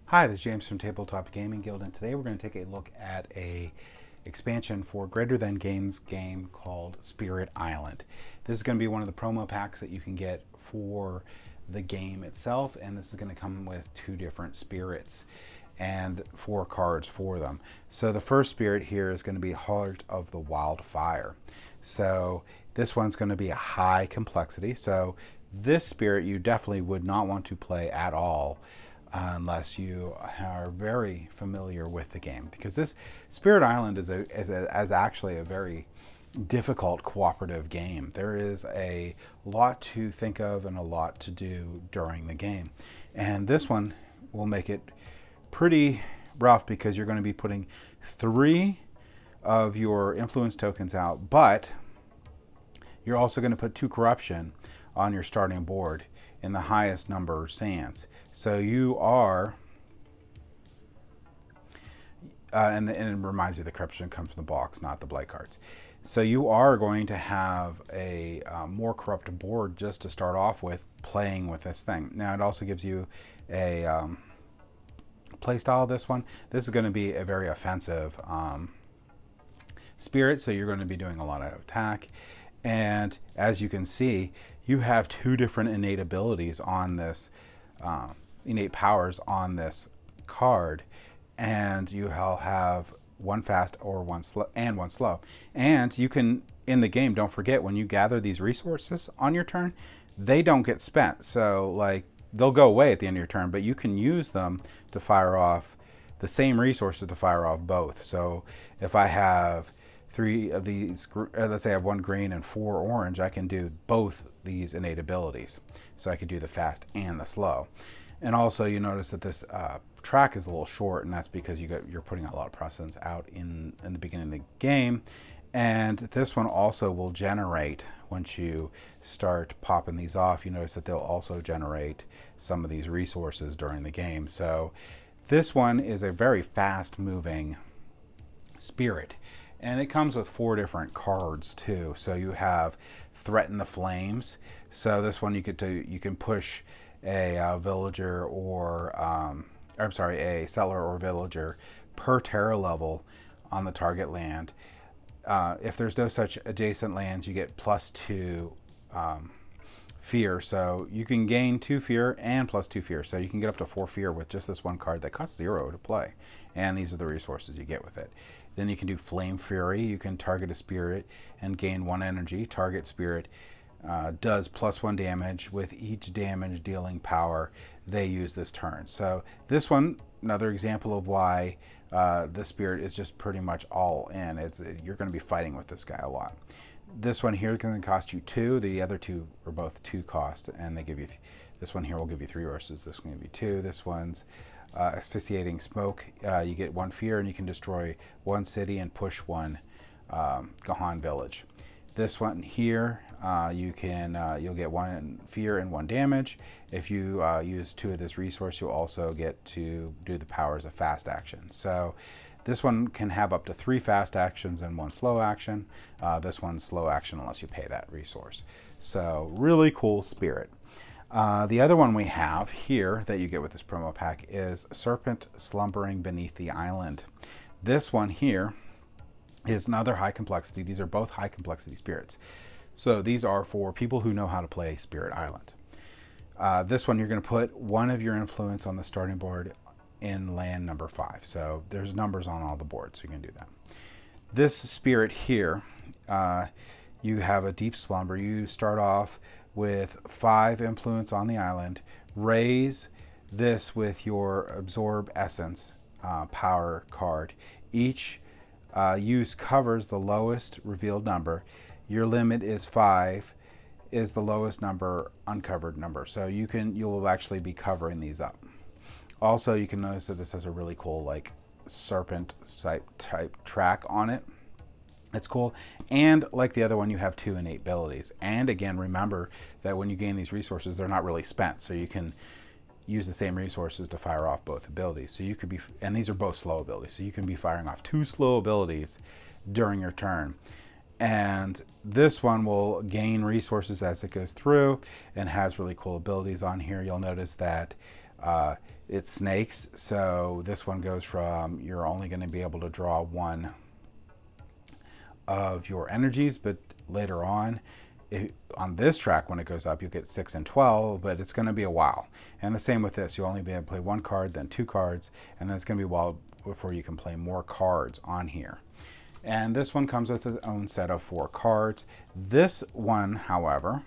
Hi, this is James from Tabletop Gaming Guild, and today we're going to take a look at a expansion for Greater Than Games game called Spirit Island. This is going to be one of the promo packs that you can get for the game itself, and this is going to come with 2 different spirits and 4 cards for them. So the first spirit here is going to be Heart of the Wildfire. So this one's going to be a high complexity. So this spirit you definitely would not want to play at all unless you are very familiar with the game, because this Spirit Island is actually a very difficult cooperative game. There is a lot to think of and a lot to do during the game, and this one will make it pretty rough because you're going to be putting 3 of your influence tokens out, but you're also going to put 2 corruption on your starting board in the highest number sands. So you are, and it reminds you the corruption comes from the box, not the blight cards. So you are going to have a more corrupt board just to start off with playing with this thing. Now it also gives you a play style of this one. This is going to be a very offensive spirit, so you're going to be doing a lot of attack. And as you can see, you have 2 different innate abilities on this, innate powers on this card, and you'll have 1 fast or 1 slow and 1 slow. And you can, in the game, don't forget, when you gather these resources on your turn, they don't get spent. So like they'll go away at the end of your turn, but you can use them to fire off the same resources to fire off both. So if I have 3 of these, let's say I have 1 green and 4 orange, I can do both these innate abilities. So I could do the fast and the slow. And also you notice that this track is a little short, and that's because you're putting a lot of precedence out in the beginning of the game. And this one also will generate, once you start popping these off, you notice that they'll also generate some of these resources during the game. So this one is a very fast moving spirit. And it comes with 4 different cards too. So you have Threaten the Flames. So this one you can push a villager or a settler or villager per terra level on the target land. If there's no such adjacent lands, you get +2 fear. So you can gain 2 fear and +2 fear. So you can get up to 4 fear with just this one card that costs 0 to play. And these are the resources you get with it. Then you can do Flame Fury. You can target a spirit and gain 1 energy. Target spirit does +1 damage with each damage dealing power they use this turn. So this one, another example of why the spirit is just pretty much all in. You're going to be fighting with this guy a lot. This one here is going to cost you 2. The other 2 are both 2 cost, and they give you this one here will give you 3 versus this one will give you 2. This one's Asphyxiating Smoke. You get 1 fear, and you can destroy 1 city and push 1 Gahan village. This one here, you'll get 1 fear and 1 damage. If you use 2 of this resource, you'll also get to do the powers of fast action. So this one can have up to 3 fast actions and 1 slow action. This one's slow action unless you pay that resource. So really cool spirit. The other one we have here that you get with this promo pack is Serpent Slumbering Beneath the Island. This one here is another high complexity. These are both high complexity spirits. So these are for people who know how to play Spirit Island. This one you're going to put 1 of your influence on the starting board in land number 5. So there's numbers on all the boards, so you can do that. This spirit here, you have a Deep Slumber. You start off with 5 influence on the island. Raise this with your Absorb Essence power card. Each use covers the lowest revealed number. Your limit is 5, is the lowest number uncovered number. So you'll actually be covering these up. Also, you can notice that this has a really cool like serpent type track on it. It's cool. And like the other one, you have 2 innate abilities. And again, remember that when you gain these resources, they're not really spent. So you can use the same resources to fire off both abilities. So you could be, and these are both slow abilities. So you can be firing off 2 slow abilities during your turn. And this one will gain resources as it goes through and has really cool abilities on here. You'll notice that It's snakes, so this one goes from you're only going to be able to draw one of your energies, but later on, on this track, when it goes up, you get 6 and 12, but it's going to be a while. And the same with this, you'll only be able to play one card, then 2 cards, and then it's going to be a while before you can play more cards on here. And this one comes with its own set of 4 cards. This one, however,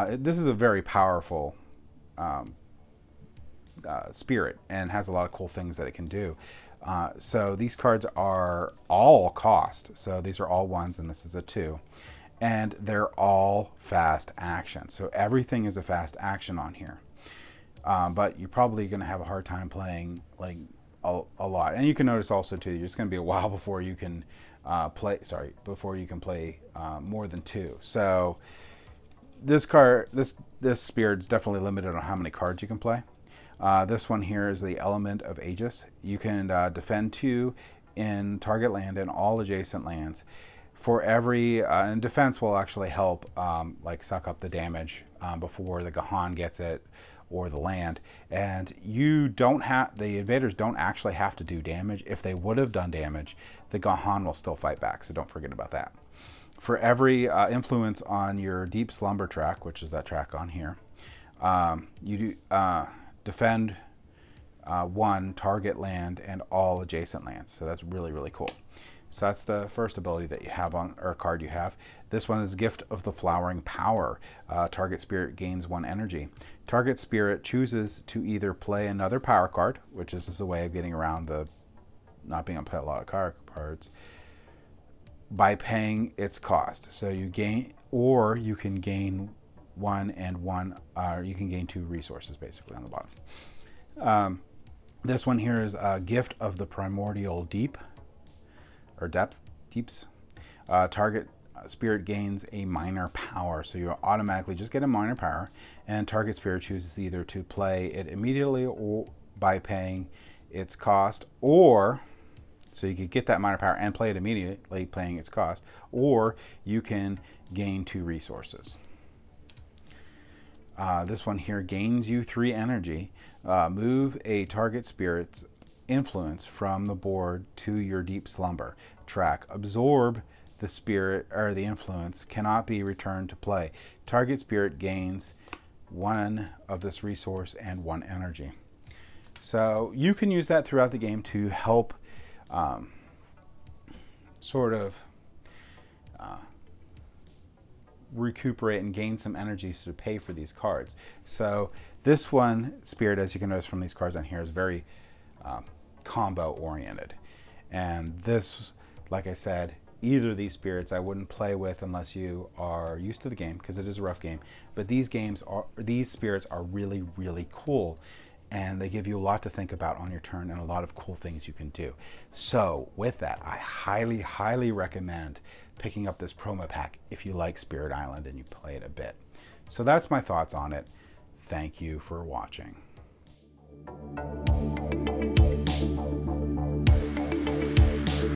this is a very powerful spirit and has a lot of cool things that it can do. So these cards are all cost. So these are all 1s and this is a 2. And they're all fast action. So everything is a fast action on here. But you're probably going to have a hard time playing like a lot. And you can notice also too, it's going to be a while before you can play more than 2. So this spirit's definitely limited on how many cards you can play. This one here is the Element of Aegis. You can defend 2 in target land and all adjacent lands. For every, and defense will actually help like suck up the damage before the Gahan gets it or the land. And you don't have, the invaders don't actually have to do damage. If they would have done damage, the Gahan will still fight back, so don't forget about that. For every influence on your Deep Slumber track, which is that track on here, you defend 1 target land and all adjacent lands. So that's really, really cool. So that's the first ability that you have on, or card you have. This one is Gift of the Flowering Power. Target spirit gains 1 energy. Target spirit chooses to either play another power card, which is a way of getting around the not being able to play a lot of cards, by paying its cost. So you gain, or you can gain 1 and 1, you can gain 2 resources basically on the bottom. This one here is a Gift of the Primordial Deep, or deeps. Target spirit gains a minor power, so you automatically just get a minor power, and target spirit chooses either to play it immediately or by paying its cost, or so you could get that minor power and play it immediately, paying its cost, or you can gain 2 resources. This one here gains you 3 energy. Move a target spirit's influence from the board to your Deep Slumber track. Absorb the spirit, or the influence cannot be returned to play. Target spirit gains 1 of this resource and 1 energy. So you can use that throughout the game to help sort of recuperate and gain some energies to pay for these cards. So this one spirit, as you can notice from these cards on here, is very combo oriented. And this, like I said, either of these spirits I wouldn't play with unless you are used to the game, because it is a rough game. But these spirits are really, really cool, and they give you a lot to think about on your turn and a lot of cool things you can do. So with that, I highly, highly recommend picking up this promo pack if you like Spirit Island and you play it a bit. So that's my thoughts on it. Thank you for watching.